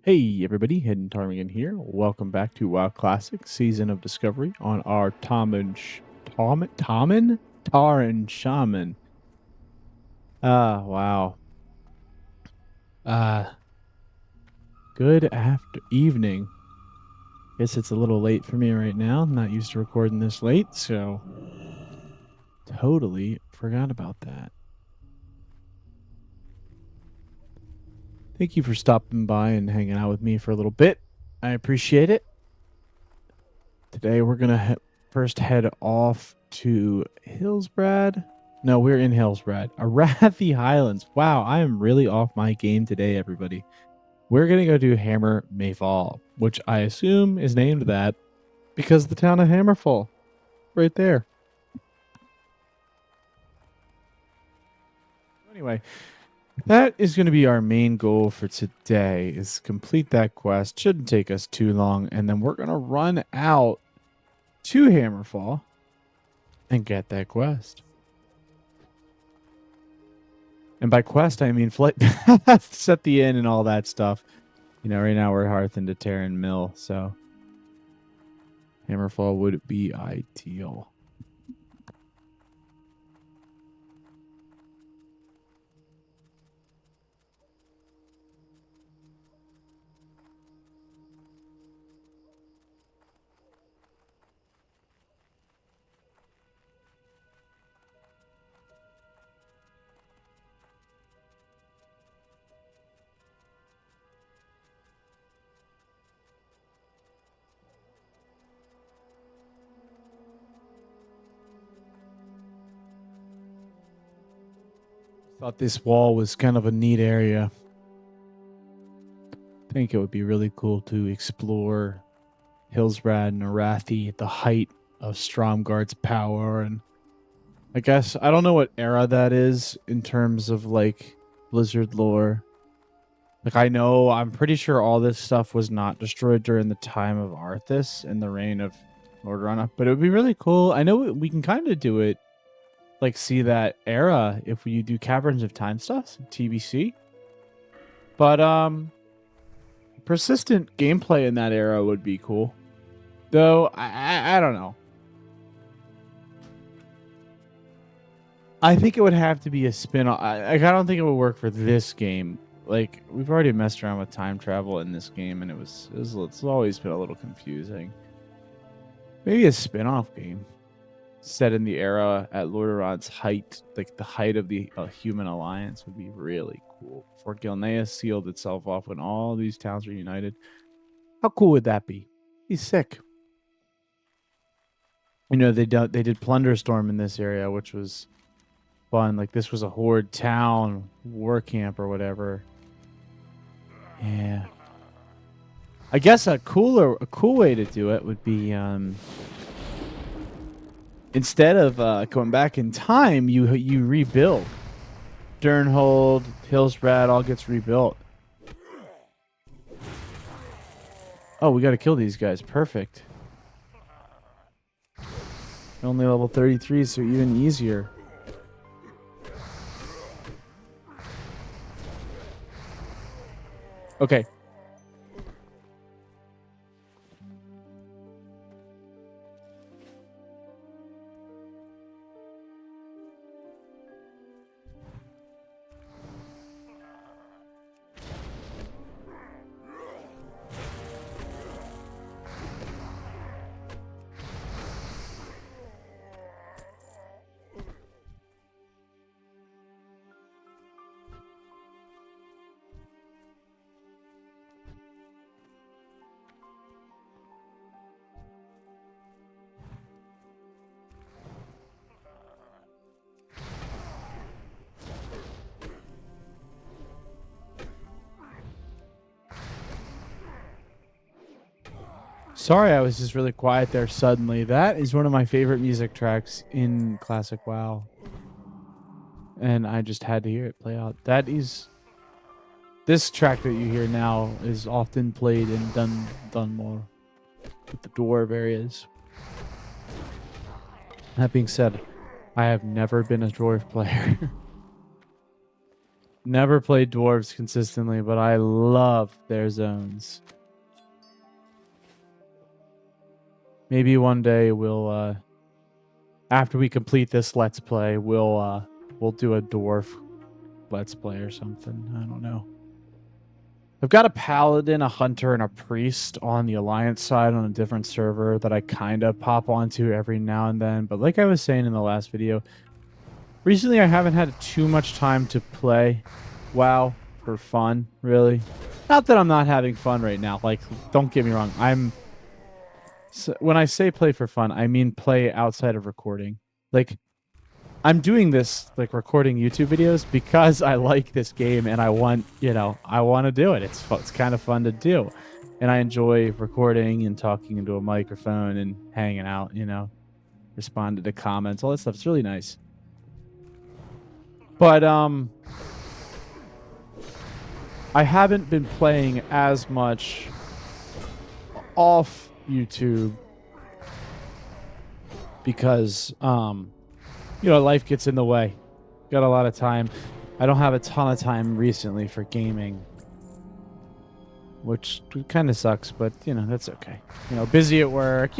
Hey everybody, Hidden Ptarmigan here. Welcome back to WoW Classic Season of Discovery on our Taran Shaman. Wow. Good evening. Guess it's a little late for me right now. I'm not used to recording this late, so totally forgot about that. Thank you for stopping by and hanging out with me for a little bit. I appreciate it. Today we're gonna first head off to Hillsbrad. No, we're in Hillsbrad. Arathi Highlands. Wow, I am really off my game today, everybody. We're gonna go do Hammer Mayfall, which I assume is named that because the town of Hammerfall, right there. Anyway, that is going to be our main goal for today, is complete that quest. Shouldn't take us too long, and then we're going to run out to Hammerfall and get that quest. And by quest, I mean flight path, set the inn and all that stuff. You know, right now we're Hearth into Terran Mill, so Hammerfall would be ideal. Thought this wall was kind of a neat area. I think it would be really cool to explore Hillsbrad and Arathi at the height of Stromgarde's power. And I guess I don't know what era that is in terms of like Blizzard lore. Like I'm pretty sure all this stuff was not destroyed during the time of Arthas and the reign of Lordaeron, but it would be really cool. I know we can kind of do it, like see that era if we do Caverns of Time stuff, TBC. But persistent gameplay in that era would be cool. Though I don't know. I think it would have to be a spin-off. I don't think it would work for this game. Like, we've already messed around with time travel in this game, and it's always been a little confusing. Maybe a spin-off game set in the era at Lordaeron's height, like the height of the human alliance, would be really cool. Before Gilneas sealed itself off when all these towns were united. How cool would that be? He's sick. You know, they did Plunderstorm in this area, which was fun. Like, this was a horde town war camp or whatever. Yeah. I guess a cool way to do it would be instead of going back in time, you rebuild. Durnhold, Hillsbrad all gets rebuilt. Oh, we got to kill these guys. Perfect. Only level 33, so even easier. Okay. Sorry, I was just really quiet there suddenly. That is one of my favorite music tracks in Classic WoW. And I just had to hear it play out. This track that you hear now is often played in Dunmore with the dwarf areas. That being said, I have never been a dwarf player. Never played dwarves consistently, but I love their zones. Maybe one day we'll after we complete this let's play, we'll do a dwarf let's play or something. I don't know. I've got a paladin, a hunter, and a priest on the alliance side on a different server that I kind of pop onto every now and then. But like I was saying in the last video, recently I haven't had too much time to play WoW for fun, really. Not that I'm not having fun right now. Like, don't get me wrong. When I say play for fun, I mean play outside of recording. Like, I'm doing this, like, recording YouTube videos because I like this game and I want, I want to do it. It's kind of fun to do. And I enjoy recording and talking into a microphone and hanging out, responding to comments, all that stuff. It's really nice. But, I haven't been playing as much off YouTube because, life gets in the way. Got a lot of time. I don't have a ton of time recently for gaming, which kind of sucks, but, that's okay. Busy at work,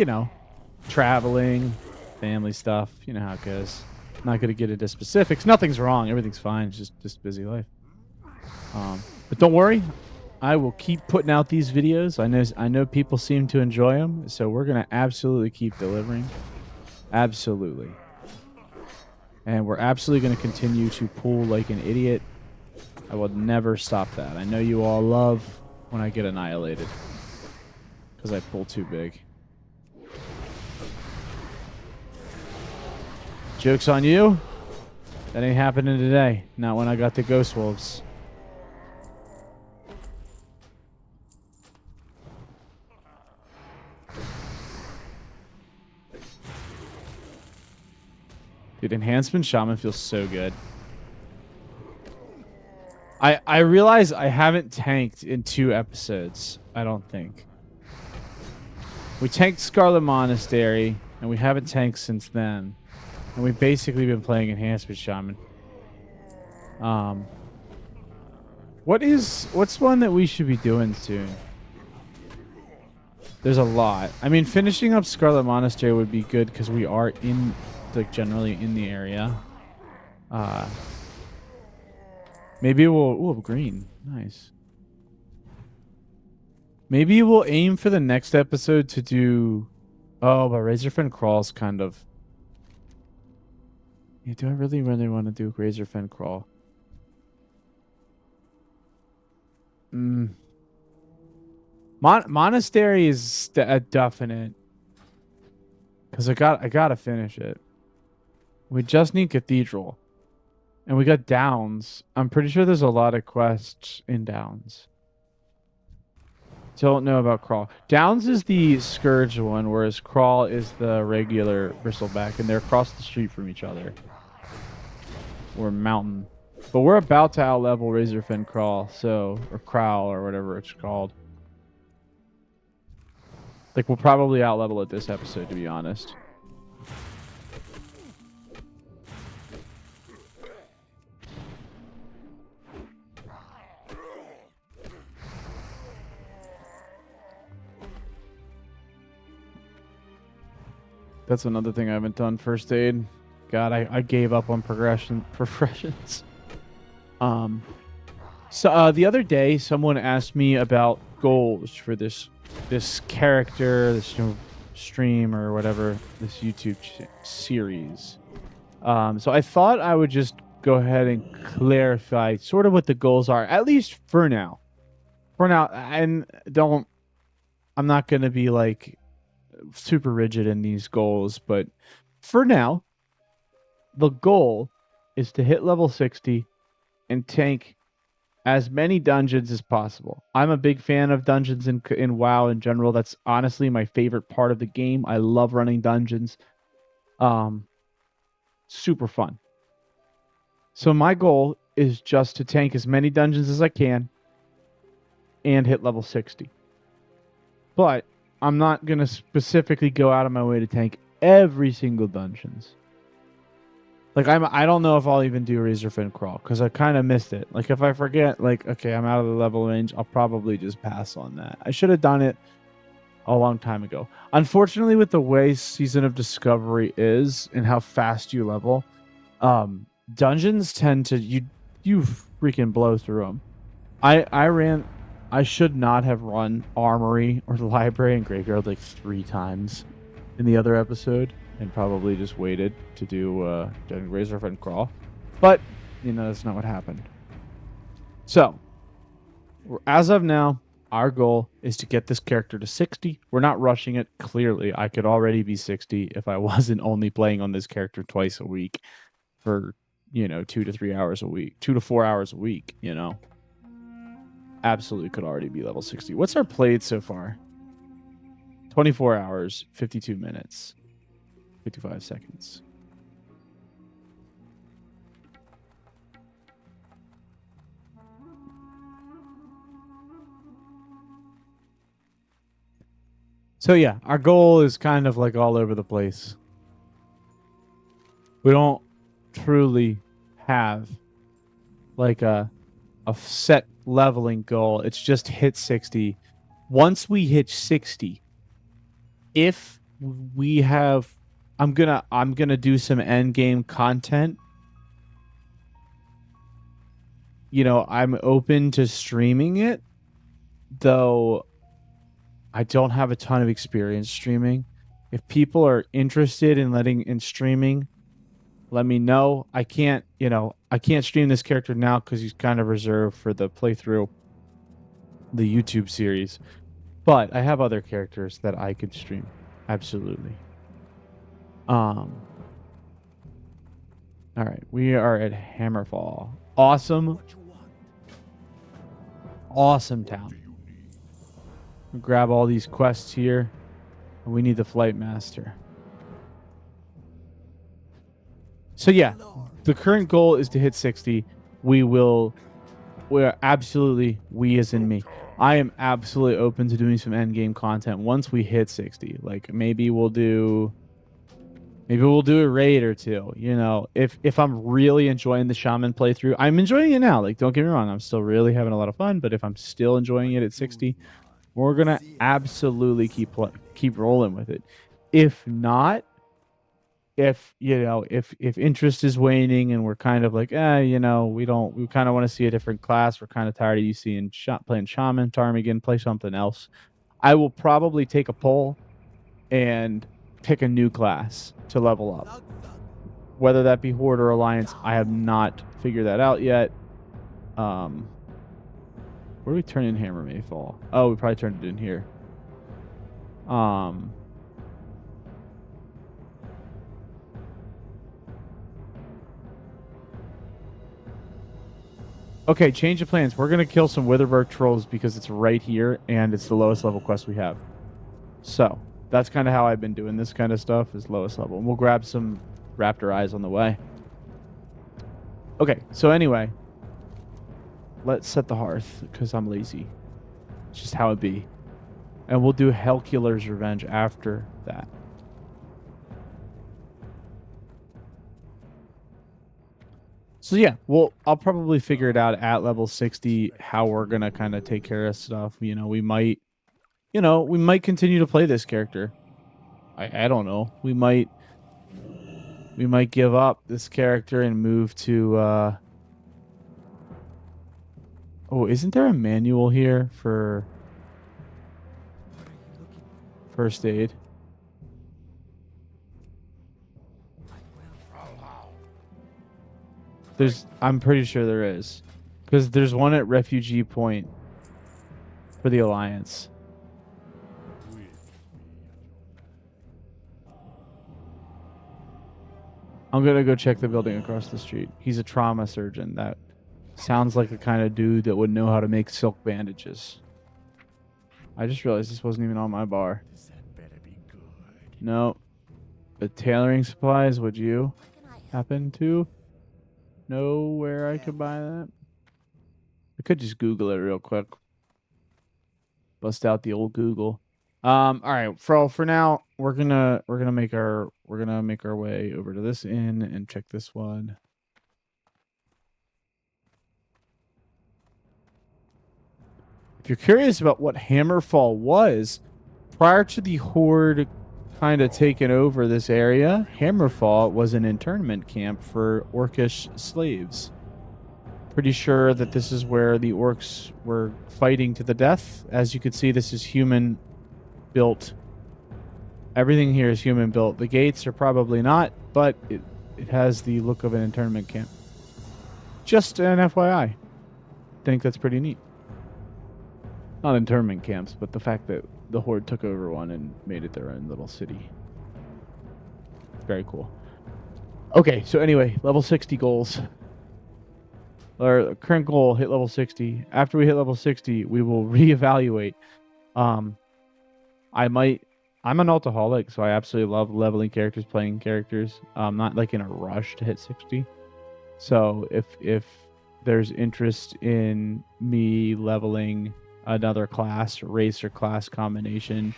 traveling, family stuff. You know how it goes. Not going to get into specifics. Nothing's wrong. Everything's fine. It's just busy life. But don't worry. I will keep putting out these videos. I know people seem to enjoy them, so we're going to absolutely keep delivering. Absolutely. And we're absolutely going to continue to pull like an idiot. I will never stop that. I know you all love when I get annihilated because I pull too big. Joke's on you. That ain't happening today. Not when I got the Ghost Wolves. Dude, Enhancement Shaman feels so good. I realize I haven't tanked in 2 episodes, I don't think. We tanked Scarlet Monastery, and we haven't tanked since then. And we've basically been playing Enhancement Shaman. What's one that we should be doing soon? There's a lot. I mean, finishing up Scarlet Monastery would be good because we are in, like, generally in the area. Maybe we'll... Ooh, green. Nice. Maybe we'll aim for the next episode to do... Oh, but Razorfen Crawl's kind of... Yeah, do I really want to do Razorfen Crawl? Monastery is a definite. Because I gotta finish it. We just need Cathedral. And we got Downs. I'm pretty sure there's a lot of quests in Downs. Don't know about Crawl. Downs is the Scourge one, whereas Crawl is the regular Bristleback, and they're across the street from each other. Or Mountain. But we're about to outlevel Razorfen Crawl, so... Or Crowl, or whatever it's called. Like, we'll probably outlevel it this episode, to be honest. That's another thing I haven't done. First aid. God, I gave up on progressions. So the other day, someone asked me about goals for this character, this stream or whatever, this YouTube series. So I thought I would just go ahead and clarify sort of what the goals are, at least for now. For now, and I'm not going to be like super rigid in these goals, but for now, the goal is to hit level 60 and tank as many dungeons as possible. I'm a big fan of dungeons in WoW in general. That's honestly my favorite part of the game. I love running dungeons. Super fun. So my goal is just to tank as many dungeons as I can and hit level 60. But I'm not going to specifically go out of my way to tank every single dungeons. Like I don't know if I'll even do Razorfin Crawl because I kind of missed it. Like if I forget, like okay, I'm out of the level range, I'll probably just pass on that. I should have done it a long time ago. Unfortunately, with the way Season of Discovery is and how fast you level, dungeons tend to you freaking blow through them. I should not have run Armory or the Library and Graveyard like 3 times in the other episode, and probably just waited to do Razorfin Crawl. But, you know, that's not what happened. So, as of now, our goal is to get this character to 60. We're not rushing it. Clearly, I could already be 60 if I wasn't only playing on this character twice a week for, you know, 2 to 3 hours a week, 2 to 4 hours a week, you know. Absolutely could already be level 60. What's our played so far? 24 hours, 52 minutes, 55 seconds. So yeah, our goal is kind of like all over the place. We don't truly have like a set leveling goal. It's just hit 60. Once we hit 60, if we have, I'm gonna do some end game content. You know, I'm open to streaming it, though I don't have a ton of experience streaming. If people are interested in streaming, let me know. I can't stream this character now because he's kind of reserved for the playthrough, the YouTube series. But I have other characters that I could stream. Absolutely. All right, we are at Hammerfall. Awesome. Awesome town. We'll grab all these quests here. And we need the Flight Master. So yeah, the current goal is to hit 60. We're absolutely, we as in me, I am absolutely open to doing some end game content once we hit 60. Like maybe we'll do a raid or two. You know, if I'm really enjoying the Shaman playthrough, I'm enjoying it now. Like don't get me wrong, I'm still really having a lot of fun. But if I'm still enjoying it at 60, we're gonna absolutely keep rolling with it. If not, if interest is waning and we're kind of like, we kind of want to see a different class. We're kind of tired of you seeing playing Shaman, Ptarmigan, play something else. I will probably take a poll and pick a new class to level up. Whether that be Horde or Alliance, I have not figured that out yet. Where do we turn in Hammer Mayfall? Oh, we probably turned it in here. Okay, change of plans. We're going to kill some Witherberg trolls because it's right here, and it's the lowest level quest we have. So, that's kind of how I've been doing this kind of stuff, is lowest level. And we'll grab some Raptor Eyes on the way. Okay, so anyway, let's set the hearth, because I'm lazy. It's just how it be. And we'll do Hellkiller's Revenge after that. So yeah, I'll probably figure it out at level 60 how we're gonna kind of take care of stuff. We might continue to play this character. I don't know. We might give up this character and move to oh, isn't there a manual here for first aid? I'm pretty sure there is. Because there's one at Refugee Point for the Alliance. I'm going to go check the building across the street. He's a trauma surgeon. That sounds like the kind of dude that would know how to make silk bandages. I just realized this wasn't even on my bar. No. The tailoring supplies, would you happen to know where I could buy that? I could just Google it real quick. Bust out the old Google. All right. For now, we're gonna make our way over to this inn and check this one. If you're curious about what Hammerfall was, prior to the Horde kind of taking over this area, Hammerfall was an internment camp for Orcish slaves. Pretty sure that this is where the orcs were fighting to the death. As you can see, this is human built. Everything here is human built. The gates are probably not, but it has the look of an internment camp. Just an FYI. Think that's pretty neat. Not internment camps, but the fact that the Horde took over one and made it their own little city. Very cool. Okay, so anyway, level 60 goals. Our current goal, hit level 60. After we hit level 60, we will reevaluate. I'm an Altoholic, so I absolutely love leveling characters, playing characters. I'm not like in a rush to hit 60. So if there's interest in me leveling another class, race or class combination,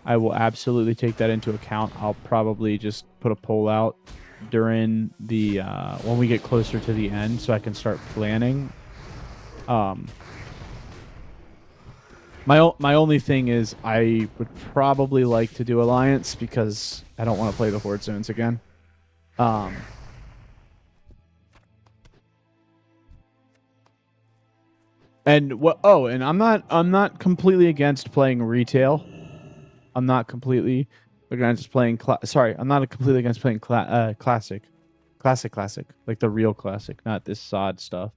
I will absolutely take that into account. I'll probably just put a poll out during the when we get closer to the end, so I can start planning. My only thing is I would probably like to do Alliance because I don't want to play the Horde zones again. And what? Oh, and I'm not completely against playing retail. I'm not completely against playing. I'm not completely against playing classic, like the real classic, not this sod stuff,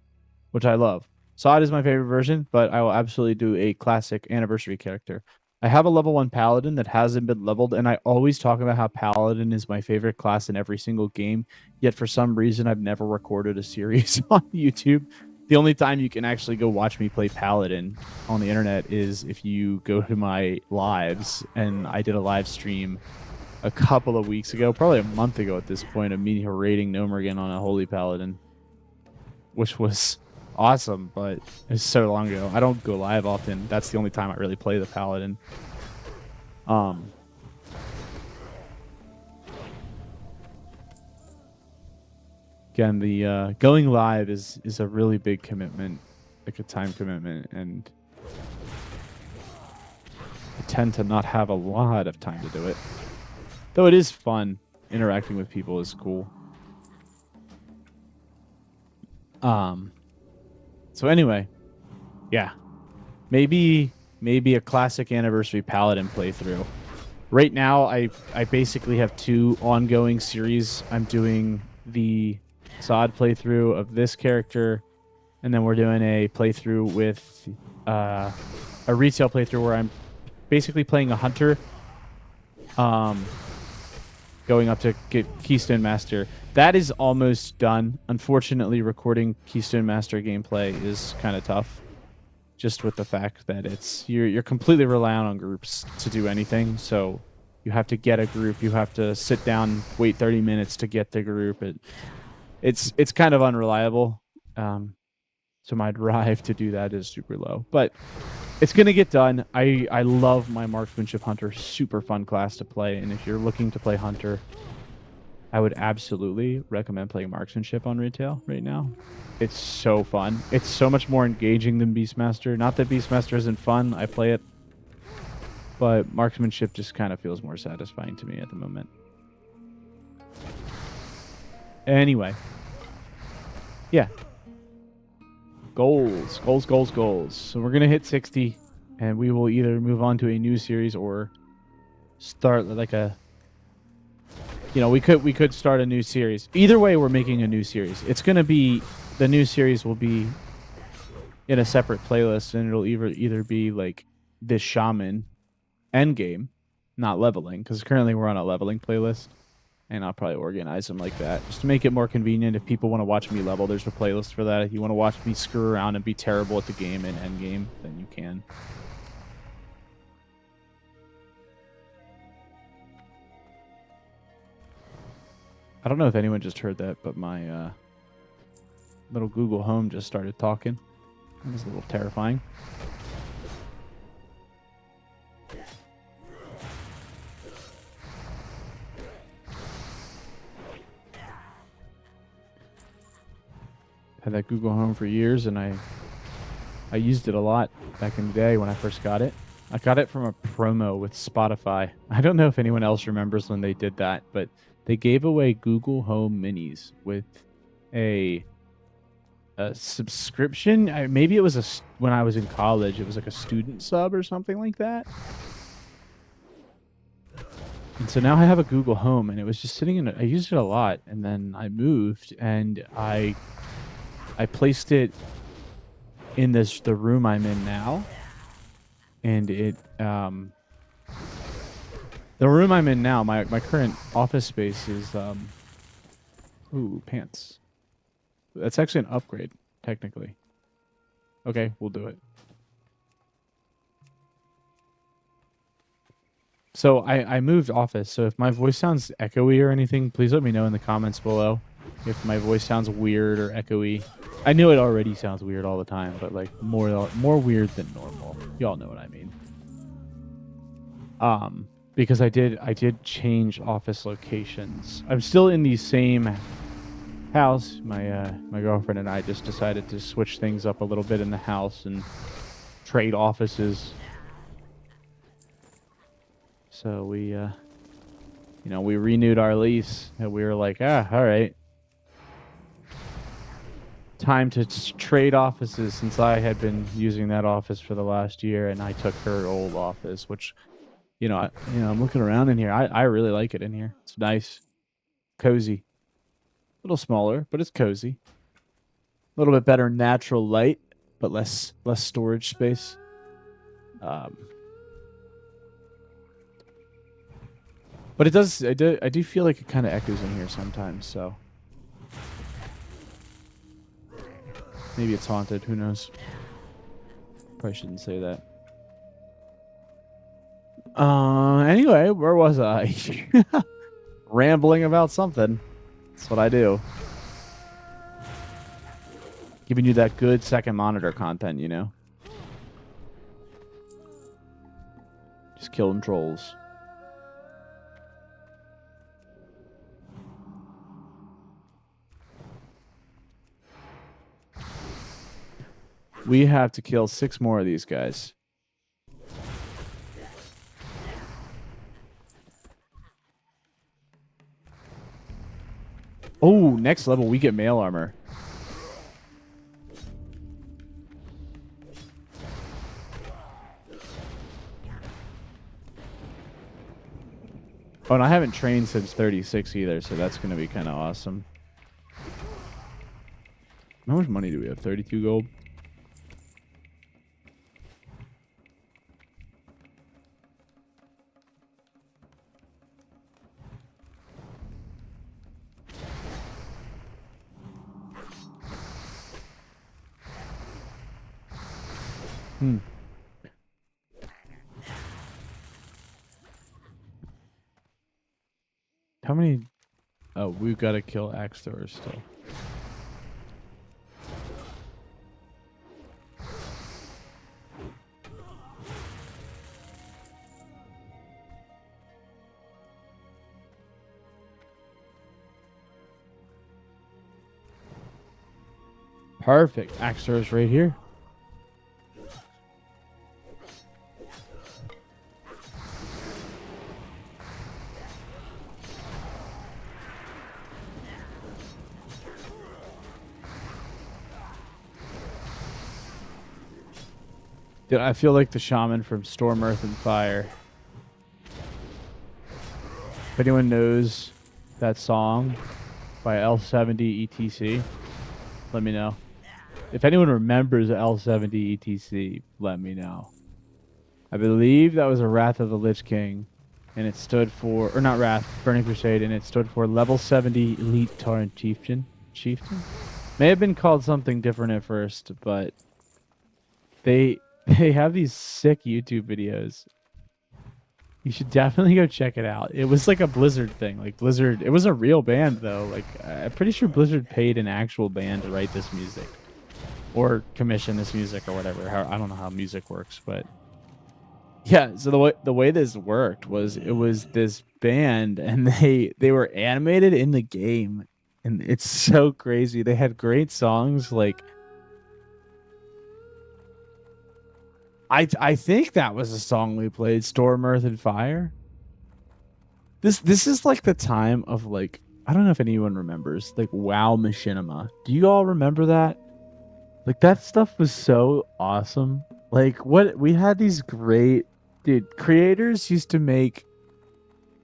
which I love. Sod is my favorite version, but I will absolutely do a classic anniversary character. I have a level 1 paladin that hasn't been leveled, and I always talk about how paladin is my favorite class in every single game. Yet for some reason, I've never recorded a series on YouTube. The only time you can actually go watch me play paladin on the internet is if you go to my lives, and I did a live stream a couple of weeks ago, probably a month ago at this point, of me raiding Gnomergan on a holy paladin, which was awesome, but it's so long ago. I don't go live often. That's the only time I really play the paladin. Again, the going live is a really big commitment, like a time commitment, and I tend to not have a lot of time to do it. Though it is fun. Interacting with people is cool. So anyway, yeah. Maybe a classic anniversary paladin playthrough. Right now, I basically have 2 ongoing series. I'm doing the Sod playthrough of this character, and then we're doing a playthrough with a retail playthrough where I'm basically playing a hunter, going up to get Keystone Master. That is almost done. Unfortunately, recording Keystone Master gameplay is kind of tough, just with the fact that you're completely reliant on groups to do anything. So you have to get a group. You have to sit down, wait 30 minutes to get the group. It's kind of unreliable. So my drive to do that is super low, but it's gonna get done. I love my Marksmanship Hunter. Super fun class to play, and if you're looking to play Hunter, I would absolutely recommend playing Marksmanship on retail right now. It's so fun. It's so much more engaging than Beastmaster. Not that Beastmaster isn't fun. I play it, but Marksmanship just kind of feels more satisfying to me at the moment. Anyway, yeah. Goals. So we're gonna hit 60, and we will either move on to a new series or start like a. We could start a new series. Either way, we're making a new series. It's gonna be the new series will be in a separate playlist, and it'll either be like this Shaman endgame, not leveling, because currently we're on a leveling playlist. And I'll probably organize them like that, just to make it more convenient. If people want to watch me level, there's a playlist for that. If you want to watch me screw around and be terrible at the game and endgame, then you can. I don't know if anyone just heard that, but my little Google Home just started talking. That was a little terrifying. Had that Google Home for years, and I used it a lot back in the day when I first got it. I got it from a promo with Spotify. I don't know if anyone else remembers when they did that, but they gave away Google Home Minis with a subscription. Maybe it was when I was in college. It was like a student sub or something like that. And so now I have a Google Home, and it was just sitting in it. I used it a lot, and then I moved, and I placed it in the room I'm in now. And it the room I'm in now, my current office space is ooh, pants. That's actually an upgrade, technically. Okay, we'll do it. So I moved office, so if my voice sounds echoey or anything, please let me know in the comments below if my voice sounds weird or echoey. I know it already sounds weird all the time, but like more weird than normal. Y'all know what I mean. Because I did change office locations. I'm still in the same house. My girlfriend and I just decided to switch things up a little bit in the house and trade offices. So we we renewed our lease, and we were like, all right. Time to trade offices, since I had been using that office for the last year, and I took her old office, which, I'm looking around in here. I really like it in here. It's nice, cozy, a little smaller, but it's cozy. A little bit better natural light, but less storage space. But it does. I do feel like it kind of echoes in here sometimes. So. Maybe it's haunted. Who knows? Probably shouldn't say that. Anyway, where was I? Rambling about something. That's what I do. Giving you that good second monitor content, Just killing trolls. We have to kill 6 more of these guys. Oh, next level, we get mail armor. Oh, and I haven't trained since 36 either, so that's going to be kind of awesome. How much money do we have? 32 gold? How many? Oh, we've got to kill axe throwers still. Perfect. Axe throwers right here. Dude, I feel like the shaman from Storm, Earth, and Fire. If anyone knows that song by L70 ETC, let me know. If anyone remembers L70 ETC, let me know. I believe that was a Wrath of the Lich King, and it stood for, or not Wrath, Burning Crusade, and it stood for Level 70 Elite Tauren Chieftain. May have been called something different at first, but they have these sick YouTube videos. You should definitely go check it out. It was like a Blizzard thing. Like Blizzard, it was a real band though. Like I'm pretty sure Blizzard paid an actual band to write this music or commission this music or whatever. I don't know how music works, but yeah. So the way this worked was it was this band, and they were animated in the game, and it's so crazy. They had great songs like I think that was a song we played, Storm, Earth, and Fire. This is like the time of like, I don't know if anyone remembers like WoW Machinima. Do you all remember that? Like that stuff was so awesome. Like what we had these great creators used to make.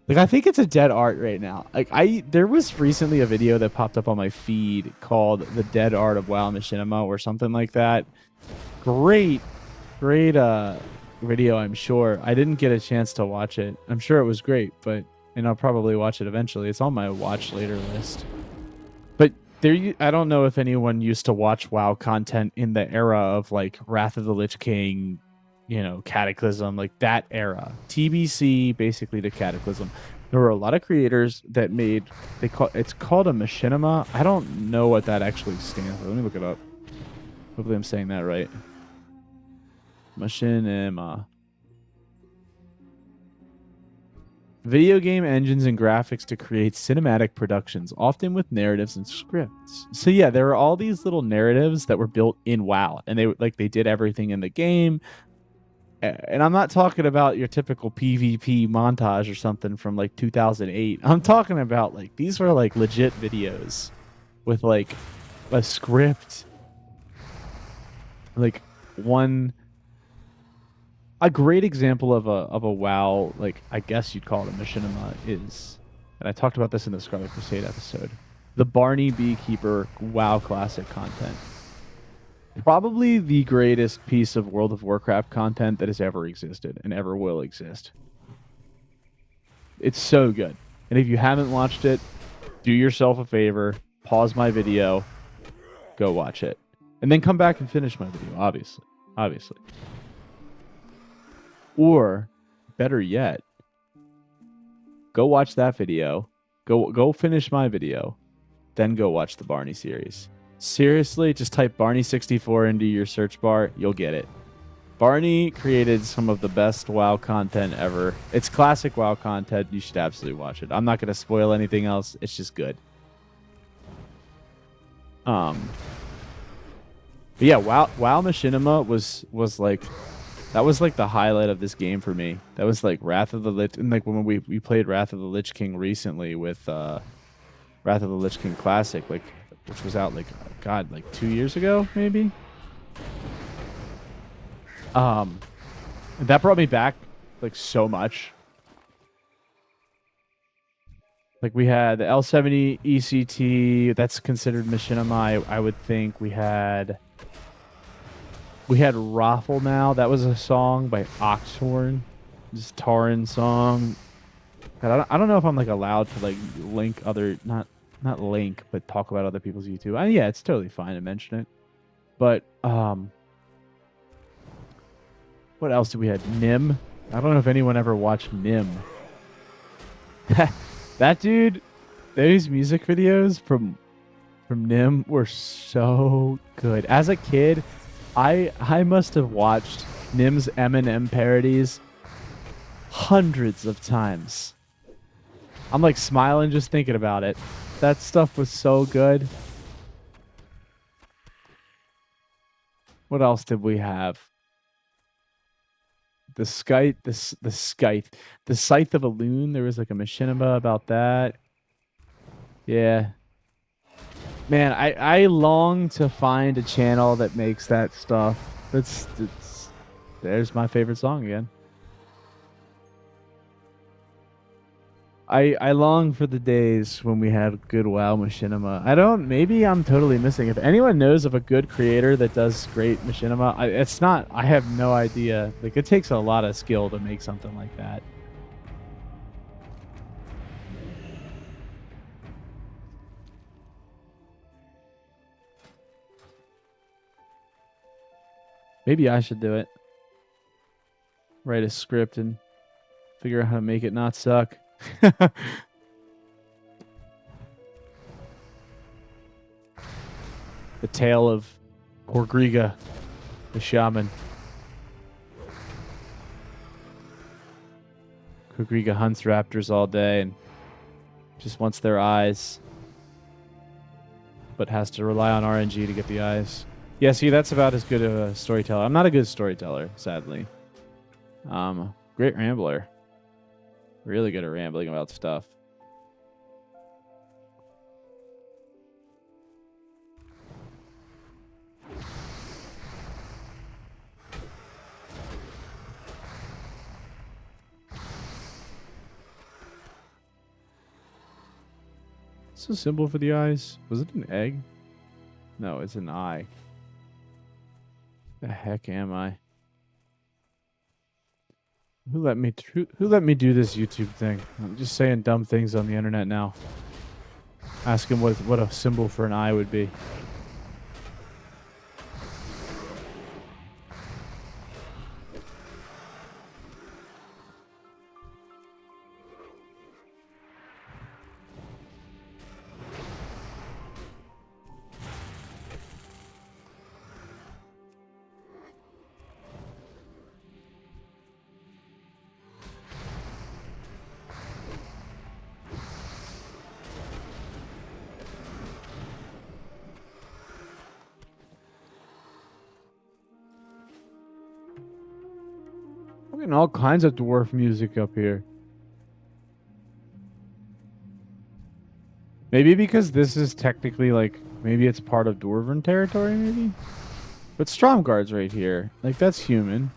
Like I think it's a dead art right now. Like there was recently a video that popped up on my feed called "The Dead Art of WoW Machinima" or something like that. Great video, I'm sure. I didn't get a chance to watch it. I'm sure it was great, but and I'll probably watch it eventually. It's on my watch later list. But I don't know if anyone used to watch WoW content in the era of like Wrath of the Lich King, you know, Cataclysm, like that era. TBC basically to Cataclysm. There were a lot of creators that made it's called a machinima. I don't know what that actually stands for. Let me look it up. Hopefully I'm saying that right. Machinima. Video game engines and graphics to create cinematic productions, often with narratives and scripts. So yeah, there were all these little narratives that were built in WoW, and they did everything in the game. And I'm not talking about your typical PvP montage or something from like 2008. I'm talking about like these were like legit videos with like a script, like a great example of a WoW, like I guess you'd call it a machinima, is, and I talked about this in the Scarlet Crusade episode, the Barney Beekeeper WoW Classic content. Probably the greatest piece of World of Warcraft content that has ever existed and ever will exist. It's so good. And if you haven't watched it, do yourself a favor, pause my video, go watch it. And then come back and finish my video, obviously. Obviously. Or, better yet, go watch that video, go finish my video, then go watch the Barney series. Seriously, just type Barney64 into your search bar, you'll get it. Barney created some of the best WoW content ever. It's classic WoW content. You should absolutely watch it. I'm not going to spoil anything else. It's just good. But yeah, WoW Machinima was like, that was like the highlight of this game for me. That was like Wrath of the Lich, and like when we played Wrath of the Lich King recently with Wrath of the Lich King Classic, like, which was out like, God, like 2 years ago, maybe. That brought me back like so much. Like we had the L70 ECT, that's considered machinima, I would think. We had Raffle Now. That was a song by Oxhorn. This Tauren song. God, I don't know if I'm like allowed to like link other, not link, but talk about other people's YouTube. Yeah, it's totally fine to mention it. But what else did we have? Nim. I don't know if anyone ever watched Nim. That dude, those music videos from Nim were so good. As a kid, I must have watched Nim's Eminem parodies hundreds of times. I'm like smiling just thinking about it. That stuff was so good. What else did we have? The Scythe of a Loon. There was like a machinima about that. Yeah. Man, I long to find a channel that makes that stuff. There's my favorite song again. I long for the days when we had good WoW machinima. Maybe I'm totally missing. If anyone knows of a good creator that does great machinima, I have no idea. Like, it takes a lot of skill to make something like that. Maybe I should do it. Write a script and figure out how to make it not suck. The tale of Gorgriga, the shaman. Gorgriga hunts raptors all day and just wants their eyes. but has to rely on RNG to get the eyes. Yeah, see, that's about as good of a storyteller. I'm not a good storyteller, sadly. Great rambler. Really good at rambling about stuff. So simple for the eyes. Was it an egg? No, it's an eye. The heck am I? Who let me do this YouTube thing? I'm just saying dumb things on the internet now. Ask him what a symbol for an eye would be. We're getting all kinds of dwarf music up here. Maybe because this is technically like, maybe it's part of Dwarven territory, maybe? But Stromguard's right here. Like, that's human.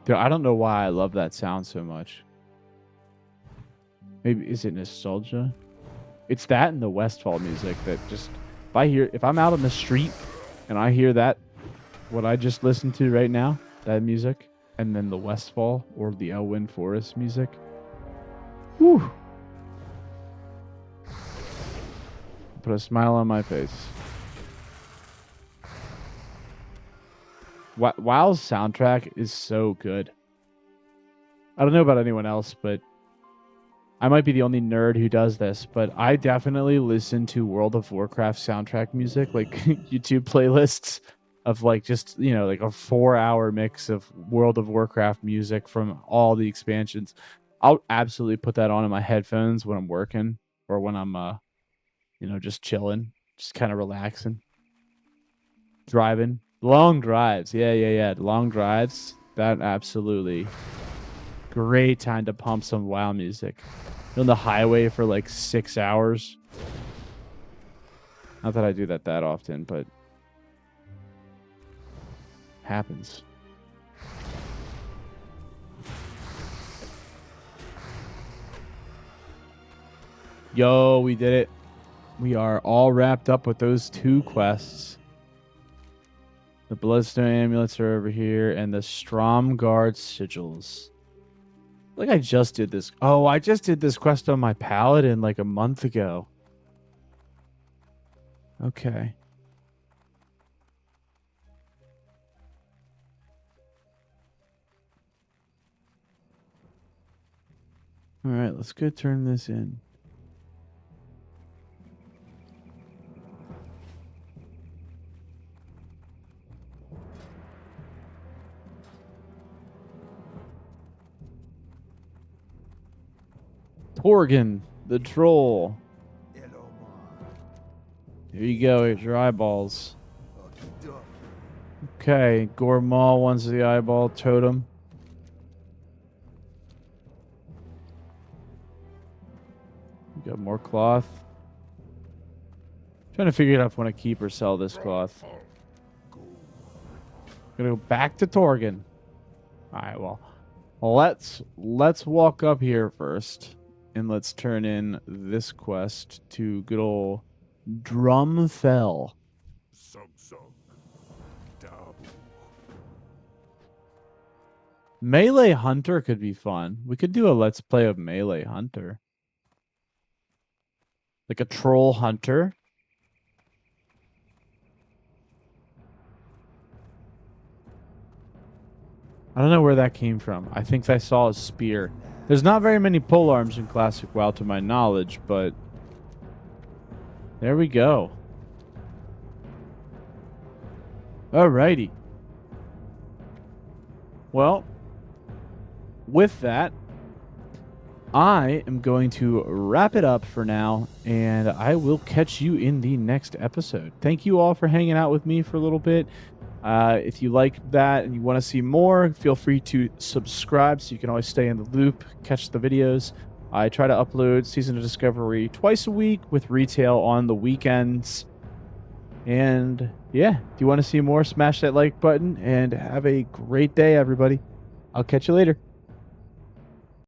Dude, I don't know why I love that sound so much. Maybe, is it nostalgia? It's that and the Westfall music that just, if I'm out on the street and I hear that, what I just listened to right now, that music, and then the Westfall or the Elwyn Forest music. Whew. Put a smile on my face. WoW's soundtrack is so good. I don't know about anyone else, but I might be the only nerd who does this, but I definitely listen to World of Warcraft soundtrack music, like YouTube playlists of like just, you know, like a 4-hour mix of World of Warcraft music from all the expansions. I'll absolutely put that on in my headphones when I'm working or when I'm, you know, just chilling, just kind of relaxing, driving. Long drives. Yeah. Long drives. That absolutely great time to pump some WoW music. You're on the highway for like 6 hours. Not that I do that often, but happens. Yo, we did it. We are all wrapped up with those 2 quests. The Bloodstone Amulets are over here, and the Stromguard Sigils. Like I just did this. Oh, I just did this quest on my Paladin like a month ago. Okay. All right, let's go turn this in. Torgan, the troll. Here you go, here's your eyeballs. Okay, Gormal wants the eyeball totem. We got more cloth. Trying to figure out if I want to keep or sell this cloth. Gonna go back to Torgan. Alright, well let's walk up here first. And let's turn in this quest to good old Drumfell. Melee Hunter could be fun. We could do a let's play of Melee Hunter. Like a troll hunter. I don't know where that came from. I think I saw a spear. There's not very many pole arms in Classic WoW to my knowledge, but there we go. Alrighty. Well, with that, I am going to wrap it up for now, and I will catch you in the next episode. Thank you all for hanging out with me for a little bit. If you like that and you want to see more, feel free to subscribe so you can always stay in the loop, catch the videos. I try to upload Season of Discovery twice a week with retail on the weekends. And yeah, if you want to see more, smash that like button and have a great day, everybody. I'll catch you later.